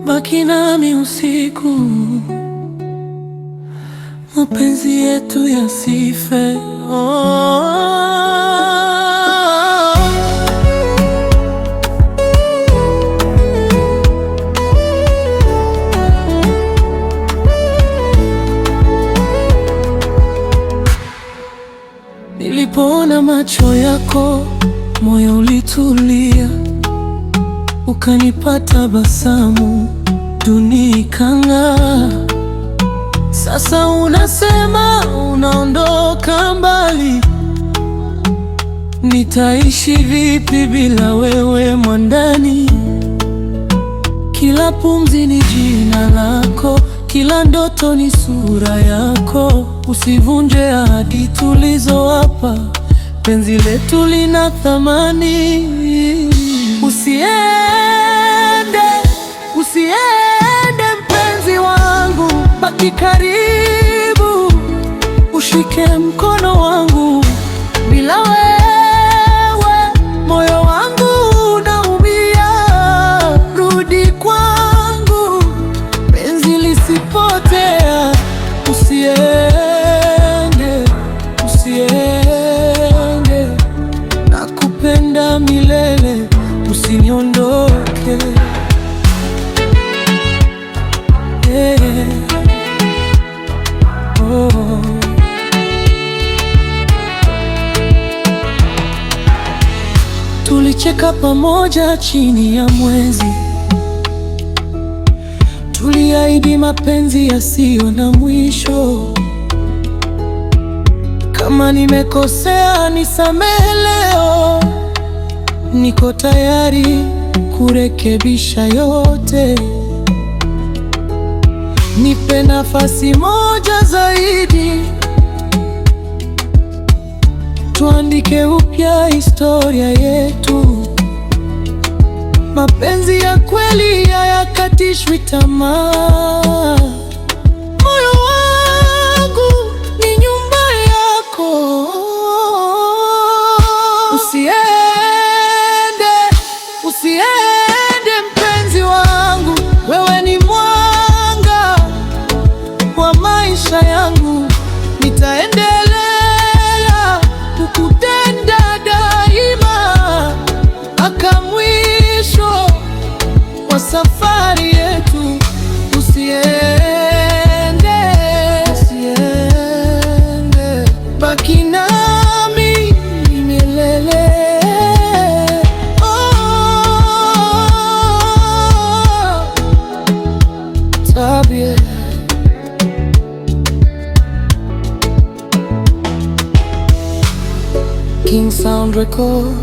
baki nami usiku, mapenzi yetu yasife. Nilipoona macho yako, moyo ulitulia, ukanipa tabasamu, dunia ikang'aa. Sasa unasema unaondoka mbali, nitaishi vipi bila wewe mwandani? Kila pumzi ni jina lako, kila ndoto ni sura yako. Usivunje ahadi tulizowapa, penzi letu lina thamani. Usiende, usiende mpenzi wangu, baki karibu, ushike mkono wangu. Bila wewe moyo wangu unaumia. Rudi kwangu, penzi lisipotea. Usiende, usiende, nakupenda milele, usiniondoke. Oh. Tulicheka pamoja chini ya mwezi, tuliahidi mapenzi yasiyo na mwisho. Kama nimekosea nisamehe leo, niko tayari kurekebisha yote. Nipe nafasi moja zaidi, tuandike upya historia yetu. Mapenzi ya kweli hayakatishwi tamaa. Moyo wangu ni nyumba yako. Usiende, usiende mpenzi wangu, wewe ni mwanga wa maisha yangu. Nitaendelea kukupenda daima mpaka mwisho wa safari yetu. Usiende, usiende, baki nami milele. Tabia King Sound Record.